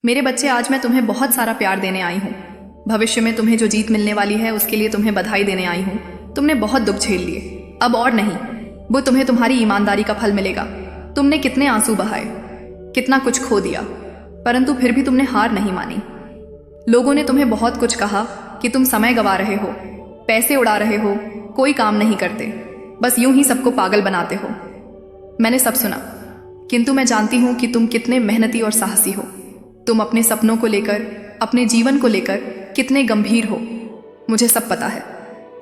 मेरे बच्चे, आज मैं तुम्हें बहुत सारा प्यार देने आई हूँ। भविष्य में तुम्हें जो जीत मिलने वाली है उसके लिए तुम्हें बधाई देने आई हूँ। तुमने बहुत दुख झेल लिए, अब और नहीं, वो तुम्हें तुम्हारी ईमानदारी का फल मिलेगा। तुमने कितने आंसू बहाए, कितना कुछ खो दिया, परंतु फिर भी तुमने हार नहीं मानी। लोगों ने तुम्हें बहुत कुछ कहा कि तुम समय गंवा रहे हो, पैसे उड़ा रहे हो, कोई काम नहीं करते, बस यूं ही सबको पागल बनाते हो। मैंने सब सुना, किंतु मैं जानती हूं कि तुम कितने मेहनती और साहसी हो। तुम अपने सपनों को लेकर, अपने जीवन को लेकर कितने गंभीर हो, मुझे सब पता है।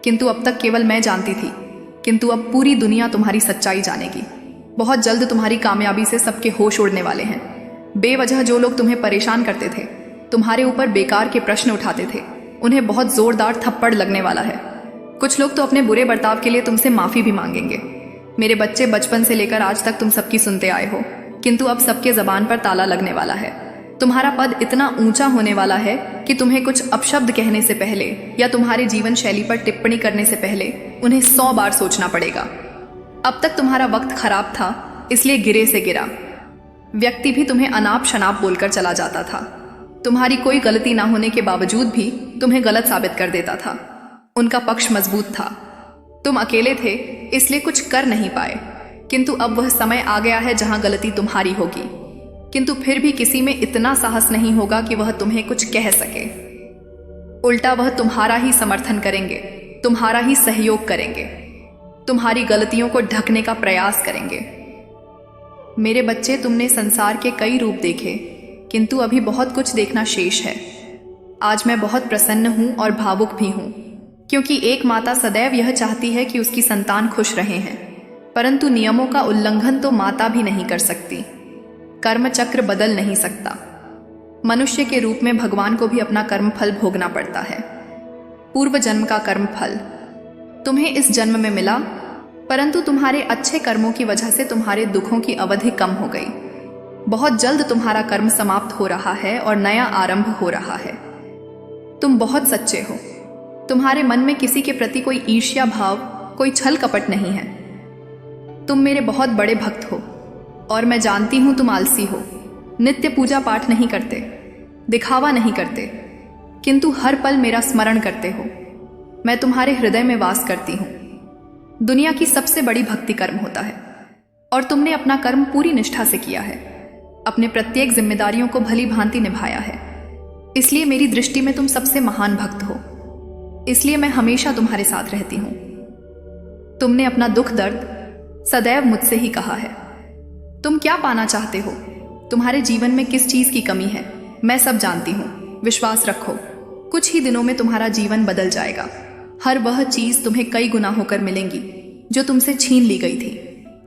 किंतु अब तक केवल मैं जानती थी, किंतु अब पूरी दुनिया तुम्हारी सच्चाई जानेगी। बहुत जल्द तुम्हारी कामयाबी से सबके होश उड़ने वाले हैं। बेवजह जो लोग तुम्हें परेशान करते थे, तुम्हारे ऊपर बेकार के प्रश्न उठाते थे, उन्हें बहुत जोरदार थप्पड़ लगने वाला है। कुछ लोग तो अपने बुरे बर्ताव के लिए तुमसे माफी भी मांगेंगे। मेरे बच्चे, बचपन से लेकर आज तक तुम सबकी सुनते आए हो, किंतु अब सबके जबान पर ताला लगने वाला है। तुम्हारा पद इतना ऊंचा होने वाला है कि तुम्हें कुछ अपशब्द कहने से पहले या तुम्हारे जीवन शैली पर टिप्पणी करने से पहले उन्हें 100 बार सोचना पड़ेगा। अब तक तुम्हारा वक्त खराब था, इसलिए गिरे से गिरा। व्यक्ति भी तुम्हें अनाप शनाप बोलकर चला जाता था। तुम्हारी कोई गलती ना होने के बावजूद भी तुम्हें गलत साबित कर देता था। उनका पक्ष मजबूत था। तुम अकेले थे, इसलिए कुछ कर नहीं पाए, किंतु अब वह समय आ गया है जहां गलती तुम्हारी होगी। किंतु फिर भी किसी में इतना साहस नहीं होगा कि वह तुम्हें कुछ कह सके। उल्टा वह तुम्हारा ही समर्थन करेंगे, तुम्हारा ही सहयोग करेंगे, तुम्हारी गलतियों को ढकने का प्रयास करेंगे। मेरे बच्चे, तुमने संसार के कई रूप देखे, किंतु अभी बहुत कुछ देखना शेष है। आज मैं बहुत प्रसन्न हूं और भावुक भी हूं, क्योंकि एक माता सदैव यह चाहती है कि उसकी संतान खुश रहे हैं, परंतु नियमों का उल्लंघन तो माता भी नहीं कर सकती। कर्म चक्र बदल नहीं सकता। मनुष्य के रूप में भगवान को भी अपना कर्म फल भोगना पड़ता है। पूर्व जन्म का कर्म फल तुम्हें इस जन्म में मिला, परंतु तुम्हारे अच्छे कर्मों की वजह से तुम्हारे दुखों की अवधि कम हो गई। बहुत जल्द तुम्हारा कर्म समाप्त हो रहा है और नया आरंभ हो रहा है। तुम बहुत सच्चे हो। तुम्हारे मन में किसी के प्रति कोई ईर्ष्या भाव, कोई छल कपट नहीं है। तुम मेरे बहुत बड़े भक्त हो और मैं जानती हूं तुम आलसी हो, नित्य पूजा पाठ नहीं करते, दिखावा नहीं करते, किंतु हर पल मेरा स्मरण करते हो। मैं तुम्हारे हृदय में वास करती हूं। दुनिया की सबसे बड़ी भक्ति कर्म होता है, और तुमने अपना कर्म पूरी निष्ठा से किया है, अपने प्रत्येक जिम्मेदारियों को भली भांति निभाया है। इसलिए मेरी दृष्टि में तुम सबसे महान भक्त हो। इसलिए मैं हमेशा तुम्हारे साथ रहती हूं। तुमने अपना दुख दर्द सदैव मुझसे ही कहा है। तुम क्या पाना चाहते हो, तुम्हारे जीवन में किस चीज की कमी है, मैं सब जानती हूं। विश्वास रखो, कुछ ही दिनों में तुम्हारा जीवन बदल जाएगा। हर वह चीज तुम्हें कई गुना होकर मिलेंगी जो तुमसे छीन ली गई थी।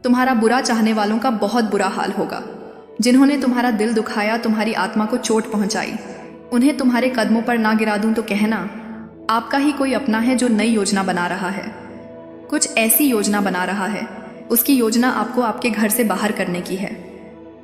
तुम्हारा बुरा चाहने वालों का बहुत बुरा हाल होगा। जिन्होंने तुम्हारा दिल दुखाया, तुम्हारी आत्मा को चोट पहुंचाई, उन्हें तुम्हारे कदमों पर ना गिरा दूं तो कहना, आपका ही कोई अपना है जो नई योजना बना रहा है, कुछ ऐसी योजना बना रहा है। उसकी योजना आपको आपके घर से बाहर करने की है।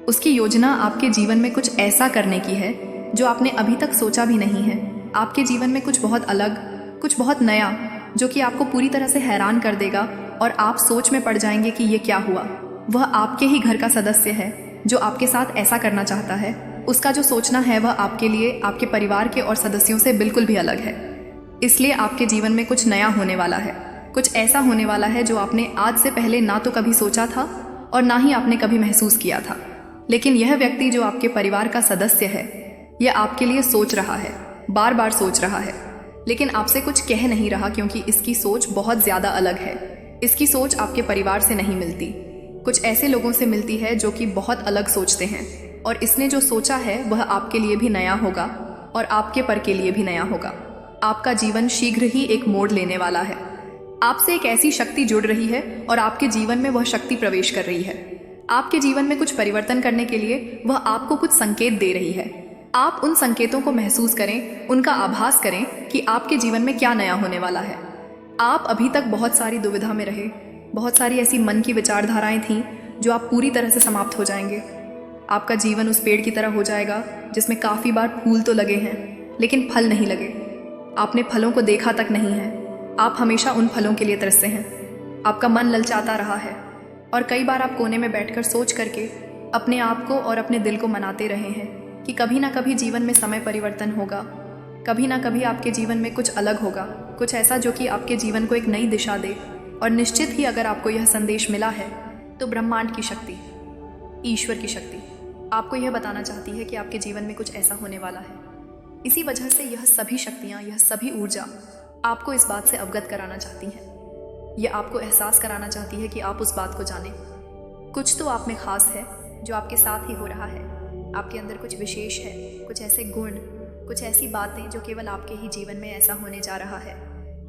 उसकी योजना आपके जीवन में कुछ ऐसा करने की है जो आपने अभी तक सोचा भी नहीं है। आपके जीवन में कुछ बहुत अलग, कुछ बहुत नया, जो कि आपको पूरी तरह से हैरान कर देगा और आप सोच में पड़ जाएंगे कि ये क्या हुआ। वह आपके ही घर का सदस्य है जो आपके साथ ऐसा करना चाहता है। उसका जो सोचना है वह आपके लिए, आपके परिवार के और सदस्यों से बिल्कुल भी अलग है। इसलिए आपके जीवन में कुछ नया होने वाला है, कुछ ऐसा होने वाला है जो आपने आज से पहले ना तो कभी सोचा था और ना ही आपने कभी महसूस किया था। लेकिन यह व्यक्ति जो आपके परिवार का सदस्य है, यह आपके लिए सोच रहा है, बार बार सोच रहा है, लेकिन आपसे कुछ कह नहीं रहा, क्योंकि इसकी सोच बहुत ज्यादा अलग है। इसकी सोच आपके परिवार से नहीं मिलती, कुछ ऐसे लोगों से मिलती है जो कि बहुत अलग सोचते हैं। और इसने जो सोचा है वह आपके लिए भी नया होगा और आपके पर के लिए भी नया होगा। आपका जीवन शीघ्र ही एक मोड़ लेने वाला है। आपसे एक ऐसी शक्ति जुड़ रही है और आपके जीवन में वह शक्ति प्रवेश कर रही है। आपके जीवन में कुछ परिवर्तन करने के लिए वह आपको कुछ संकेत दे रही है। आप उन संकेतों को महसूस करें, उनका आभास करें कि आपके जीवन में क्या नया होने वाला है। आप अभी तक बहुत सारी दुविधा में रहे, बहुत सारी ऐसी मन की विचारधाराएं थीं जो आप पूरी तरह से समाप्त हो जाएंगे। आपका जीवन उस पेड़ की तरह हो जाएगा जिसमें काफी बार फूल तो लगे हैं लेकिन फल नहीं लगे। आपने फलों को देखा तक नहीं है। आप हमेशा उन फलों के लिए तरसे हैं। आपका मन ललचाता रहा है और कई बार आप कोने में बैठकर सोच करके अपने आप को और अपने दिल को मनाते रहे हैं कि कभी ना कभी जीवन में समय परिवर्तन होगा, कभी ना कभी आपके जीवन में कुछ अलग होगा, कुछ ऐसा जो कि आपके जीवन को एक नई दिशा दे। और निश्चित ही अगर आपको यह संदेश मिला है तो ब्रह्मांड की शक्ति, ईश्वर की शक्ति आपको यह बताना चाहती है कि आपके जीवन में कुछ ऐसा होने वाला है। इसी वजह से यह सभी शक्तियाँ, यह सभी ऊर्जा आपको इस बात से अवगत कराना चाहती हैं। यह आपको एहसास कराना चाहती है कि आप उस बात को जानें। कुछ तो आप में खास है जो आपके साथ ही हो रहा है। आपके अंदर कुछ विशेष है, कुछ ऐसे गुण, कुछ ऐसी बातें जो केवल आपके ही जीवन में ऐसा होने जा रहा है,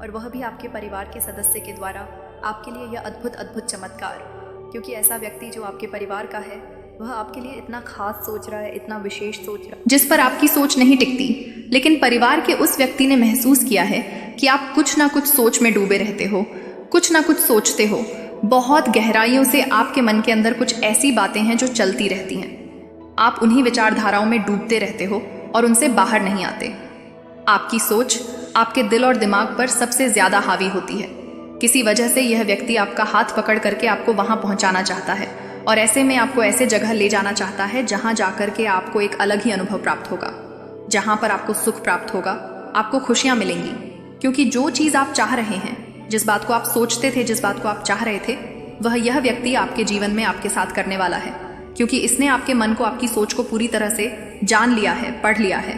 और वह भी आपके परिवार के सदस्य के द्वारा आपके लिए यह अद्भुत अद्भुत चमत्कार। क्योंकि ऐसा व्यक्ति जो आपके परिवार का है वह आपके लिए इतना खास सोच रहा है, इतना विशेष सोच रहा है, जिस पर आपकी सोच नहीं टिकती। लेकिन परिवार के उस व्यक्ति ने महसूस किया है कि आप कुछ ना कुछ सोच में डूबे रहते हो, कुछ ना कुछ सोचते हो। बहुत गहराइयों से आपके मन के अंदर कुछ ऐसी बातें हैं जो चलती रहती हैं। आप उन्हीं विचारधाराओं में डूबते रहते हो और उनसे बाहर नहीं आते। आपकी सोच आपके दिल और दिमाग पर सबसे ज्यादा हावी होती है। किसी वजह से यह व्यक्ति आपका हाथ पकड़ करके आपको वहां पहुंचाना चाहता है, और ऐसे में आपको ऐसे जगह ले जाना चाहता है जहां जाकर के आपको एक अलग ही अनुभव प्राप्त होगा, जहां पर आपको सुख प्राप्त होगा, आपको खुशियां मिलेंगी। क्योंकि जो चीज आप चाह रहे हैं, जिस बात को आप सोचते थे, जिस बात को आप चाह रहे थे, वह यह व्यक्ति आपके जीवन में आपके साथ करने वाला है। क्योंकि इसने आपके मन को, आपकी सोच को पूरी तरह से जान लिया है, पढ़ लिया है।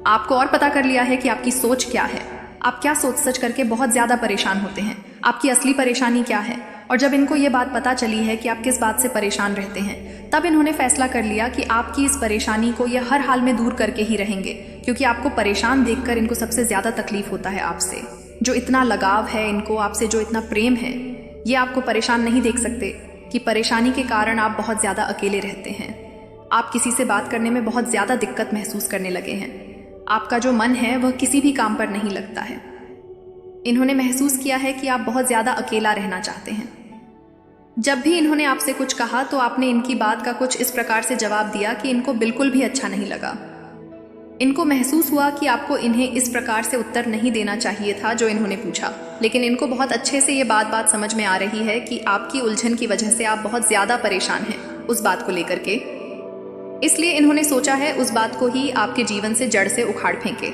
आपको और पता कर लिया है कि आपकी सोच क्या है, आप क्या सोच सच करके बहुत ज्यादा परेशान होते हैं, आपकी असली परेशानी क्या है। और जब इनको ये बात पता चली है कि आप किस बात से परेशान रहते हैं, तब इन्होंने फैसला कर लिया कि आपकी इस परेशानी को ये हर हाल में दूर करके ही रहेंगे। क्योंकि आपको परेशान देखकर इनको सबसे ज्यादा तकलीफ होता है आपसे। जो इतना लगाव है इनको आपसे, जो इतना प्रेम है, ये आपको परेशान नहीं देख सकते कि परेशानी के कारण आप बहुत ज्यादा अकेले रहते हैं। आप किसी से बात करने में बहुत ज्यादा दिक्कत महसूस करने लगे हैं। आपका जो मन है वह किसी भी काम पर नहीं लगता है। इन्होंने महसूस किया है कि आप बहुत ज्यादा अकेला रहना चाहते हैं। जब भी इन्होंने आपसे कुछ कहा तो आपने इनकी बात का कुछ इस प्रकार से जवाब दिया कि इनको बिल्कुल भी अच्छा नहीं लगा। इनको महसूस हुआ कि आपको इन्हें इस प्रकार से उत्तर नहीं देना चाहिए था जो इन्होंने पूछा। लेकिन इनको बहुत अच्छे से ये बात समझ में आ रही है कि आपकी उलझन की वजह से आप बहुत ज्यादा परेशान हैं उस बात को लेकर के। इसलिए इन्होंने सोचा है उस बात को ही आपके जीवन से जड़ से उखाड़ फेंके।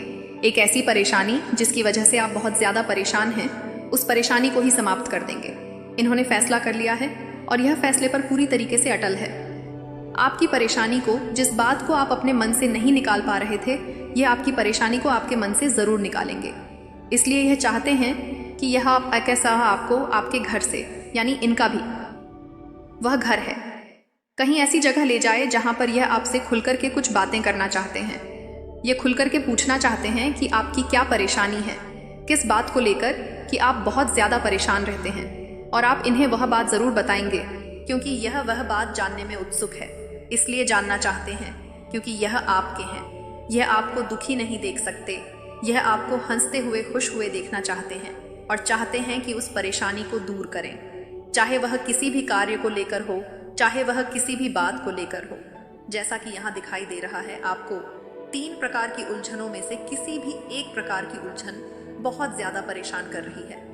एक ऐसी परेशानी जिसकी वजह से आप बहुत ज्यादा परेशान हैं, उस परेशानी को ही समाप्त कर देंगे। इन्होंने फैसला कर लिया है और यह फैसले पर पूरी तरीके से अटल है। आपकी परेशानी को, जिस बात को आप अपने मन से नहीं निकाल पा रहे थे, यह आपकी परेशानी को आपके मन से जरूर निकालेंगे। इसलिए यह चाहते हैं कि यह कैसा आपको आपके घर से, यानी इनका भी वह घर है, कहीं ऐसी जगह ले जाए जहां पर यह आपसे खुलकर के कुछ बातें करना चाहते हैं। ये खुलकर के पूछना चाहते हैं कि आपकी क्या परेशानी है, किस बात को लेकर कि आप बहुत ज्यादा परेशान रहते हैं। और आप इन्हें वह बात जरूर बताएंगे क्योंकि यह वह बात जानने में उत्सुक है। इसलिए जानना चाहते हैं क्योंकि यह आपके हैं। यह आपको दुखी नहीं देख सकते, यह आपको हंसते हुए, खुश हुए देखना चाहते हैं और चाहते हैं कि उस परेशानी को दूर करें। चाहे वह किसी भी कार्य को लेकर हो, चाहे वह किसी भी बात को लेकर हो। जैसा कि यहाँ दिखाई दे रहा है, आपको 3 प्रकार की उलझनों में से किसी भी एक प्रकार की उलझन बहुत ज्यादा परेशान कर रही है।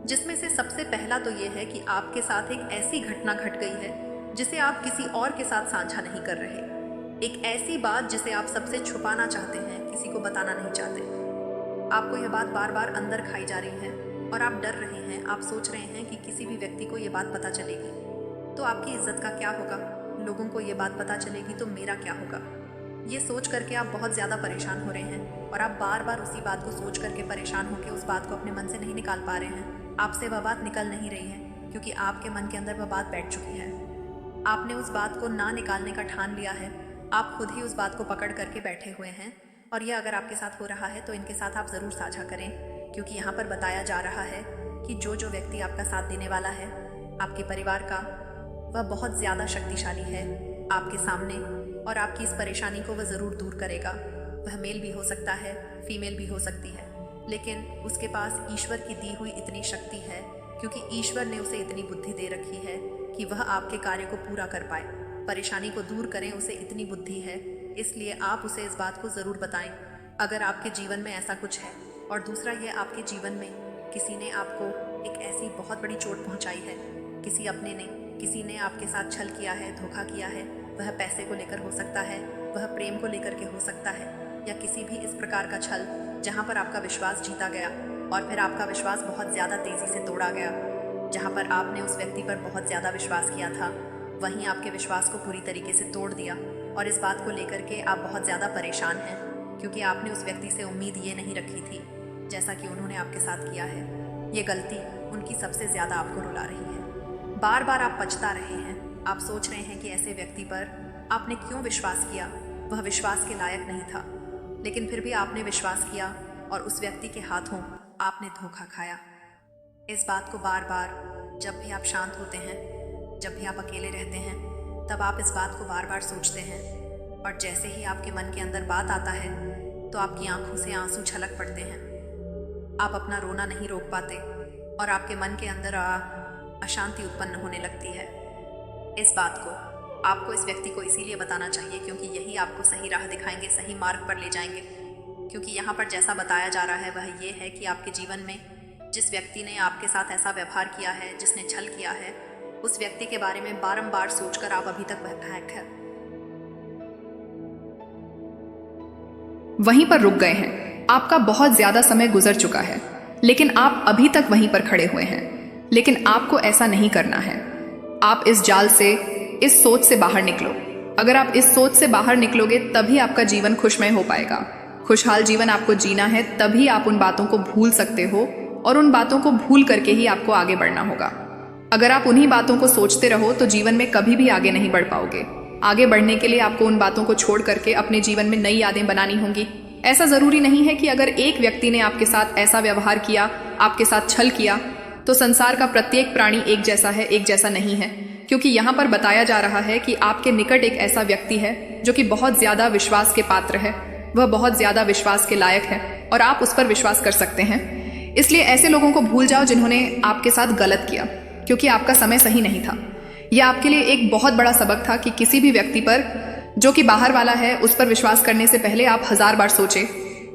जिसमें से सबसे पहला तो यह है कि आपके साथ एक ऐसी घटना घट गई है जिसे आप किसी और के साथ साझा नहीं कर रहे। एक ऐसी बात जिसे आप सबसे छुपाना चाहते हैं, किसी को बताना नहीं चाहते। आपको यह बात बार बार अंदर खाई जा रही है और आप डर रहे हैं। आप सोच रहे हैं कि किसी भी व्यक्ति को यह बात पता चलेगी तो आपकी इज्जत का क्या होगा, लोगों को यह बात पता चलेगी तो मेरा क्या होगा। ये सोच करके आप बहुत ज़्यादा परेशान हो रहे हैं और आप बार बार उसी बात को सोच करके परेशान होकर उस बात को अपने मन से नहीं निकाल पा रहे हैं। आपसे वह बात निकल नहीं रही है क्योंकि आपके मन के अंदर वह बात बैठ चुकी है। आपने उस बात को ना निकालने का ठान लिया है। आप खुद ही उस बात को पकड़ करके बैठे हुए हैं और यह अगर आपके साथ हो रहा है तो इनके साथ आप ज़रूर साझा करें। क्योंकि यहाँ पर बताया जा रहा है कि जो व्यक्ति आपका साथ देने वाला है आपके परिवार का, वह बहुत ज़्यादा शक्तिशाली है आपके सामने और आपकी इस परेशानी को वह ज़रूर दूर करेगा। वह मेल भी हो सकता है, फीमेल भी हो सकती है, लेकिन उसके पास ईश्वर की दी हुई इतनी शक्ति है क्योंकि ईश्वर ने उसे इतनी बुद्धि दे रखी है कि वह आपके कार्य को पूरा कर पाए, परेशानी को दूर करें, उसे इतनी बुद्धि है। इसलिए आप उसे इस बात को ज़रूर बताएं अगर आपके जीवन में ऐसा कुछ है। और दूसरा, यह आपके जीवन में किसी ने आपको एक ऐसी बहुत बड़ी चोट पहुंचाई है, किसी अपने ने, किसी ने आपके साथ छल किया है, धोखा किया है। वह पैसे को लेकर हो सकता है, वह प्रेम को लेकर के हो सकता है या किसी भी इस प्रकार का छल जहाँ पर आपका विश्वास जीता गया और फिर आपका विश्वास बहुत ज़्यादा तेज़ी से तोड़ा गया। जहाँ पर आपने उस व्यक्ति पर बहुत ज़्यादा विश्वास किया था, वहीं आपके विश्वास को पूरी तरीके से तोड़ दिया और इस बात को लेकर के आप बहुत ज़्यादा परेशान हैं, क्योंकि आपने उस व्यक्ति से उम्मीद ये नहीं रखी थी जैसा कि उन्होंने आपके साथ किया है। ये गलती उनकी सबसे ज़्यादा आपको रुला रही है। बार बार आप पछता रहे हैं। आप सोच रहे हैं कि ऐसे व्यक्ति पर आपने क्यों विश्वास किया, वह विश्वास के लायक नहीं था, लेकिन फिर भी आपने विश्वास किया और उस व्यक्ति के हाथों आपने धोखा खाया। इस बात को बार बार जब भी आप शांत होते हैं, जब भी आप अकेले रहते हैं, तब आप इस बात को बार बार सोचते हैं और जैसे ही आपके मन के अंदर बात आता है तो आपकी आंखों से आंसू छलक पड़ते हैं। आप अपना रोना नहीं रोक पाते और आपके मन के अंदर अशांति उत्पन्न होने लगती है। इस बात को आपको इस व्यक्ति को इसीलिए बताना चाहिए क्योंकि यही आपको सही राह दिखाएंगे, सही मार्ग पर ले जाएंगे। क्योंकि यहाँ पर जैसा बताया जा रहा है वह ये है कि आपके जीवन में जिस व्यक्ति ने आपके साथ ऐसा व्यवहार किया है, जिसने छल किया है, उस व्यक्ति के बारे में बारंबार सोचकर आप अभी तक बहक है। वहीं पर रुक गए हैं। आपका बहुत ज्यादा समय गुजर चुका है, लेकिन आप अभी तक वहीं पर खड़े हुए हैं। लेकिन आपको ऐसा नहीं करना है। आप इस जाल से, इस सोच से बाहर निकलो। अगर आप इस सोच से बाहर निकलोगे तभी आपका जीवन खुशमय हो पाएगा। खुशहाल जीवन आपको जीना है, तभी आप उन बातों को भूल सकते हो और उन बातों को भूल करके ही आपको आगे बढ़ना होगा। अगर आप उन्हीं बातों को सोचते रहो तो जीवन में कभी भी आगे नहीं बढ़ पाओगे। आगे बढ़ने के लिए आपको उन बातों को छोड़ करके अपने जीवन में नई यादें बनानी होंगी। ऐसा जरूरी नहीं है कि अगर एक व्यक्ति ने आपके साथ ऐसा व्यवहार किया, आपके साथ छल किया, तो संसार का प्रत्येक प्राणी एक जैसा है, एक जैसा नहीं है। क्योंकि यहाँ पर बताया जा रहा है कि आपके निकट एक ऐसा व्यक्ति है जो कि बहुत ज्यादा विश्वास के पात्र है, वह बहुत ज्यादा विश्वास के लायक है और आप उस पर विश्वास कर सकते हैं। इसलिए ऐसे लोगों को भूल जाओ जिन्होंने आपके साथ गलत किया, क्योंकि आपका समय सही नहीं था। यह आपके लिए एक बहुत बड़ा सबक था कि किसी भी व्यक्ति पर जो कि बाहर वाला है उस पर विश्वास करने से पहले आप 1000 बार सोचें,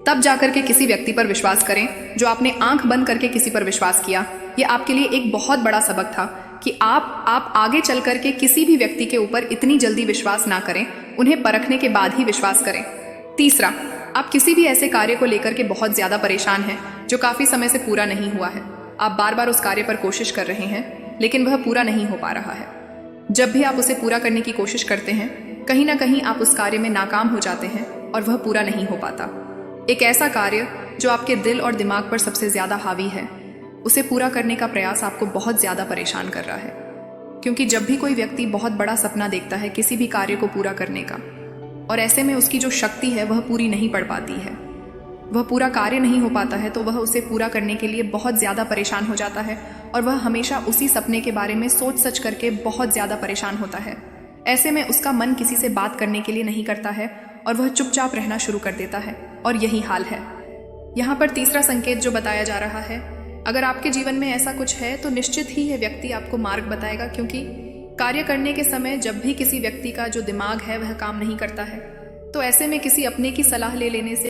तब जाकर के किसी व्यक्ति पर विश्वास करें। जो आपने आंख बंद करके किसी पर विश्वास किया, यह आपके लिए एक बहुत बड़ा सबक था कि आप आगे चल करके किसी भी व्यक्ति के ऊपर इतनी जल्दी विश्वास ना करें, उन्हें परखने के बाद ही विश्वास करें। तीसरा, आप किसी भी ऐसे कार्य को लेकर के बहुत ज्यादा परेशान हैं जो काफी समय से पूरा नहीं हुआ है। आप बार बार उस कार्य पर कोशिश कर रहे हैं लेकिन वह पूरा नहीं हो पा रहा है। जब भी आप उसे पूरा करने की कोशिश करते हैं, कहीं ना कहीं आप उस कार्य में नाकाम हो जाते हैं और वह पूरा नहीं हो पाता। एक ऐसा कार्य जो आपके दिल और दिमाग पर सबसे ज्यादा हावी है, उसे पूरा करने का प्रयास आपको बहुत ज्यादा परेशान कर रहा है। क्योंकि जब भी कोई व्यक्ति बहुत बड़ा सपना देखता है किसी भी कार्य को पूरा करने का, और ऐसे में उसकी जो शक्ति है वह पूरी नहीं पड़ पाती है, वह पूरा कार्य नहीं हो पाता है, तो वह उसे पूरा करने के लिए बहुत ज्यादा परेशान हो जाता है और वह हमेशा उसी सपने के बारे में सोच सच करके बहुत ज्यादा परेशान होता है। ऐसे में उसका मन किसी से बात करने के लिए नहीं करता है और वह चुपचाप रहना शुरू कर देता है, और यही हाल है। यहाँ पर तीसरा संकेत जो बताया जा रहा है, अगर आपके जीवन में ऐसा कुछ है तो निश्चित ही यह व्यक्ति आपको मार्ग बताएगा। क्योंकि कार्य करने के समय जब भी किसी व्यक्ति का जो दिमाग है वह काम नहीं करता है, तो ऐसे में किसी अपने की सलाह ले लेने से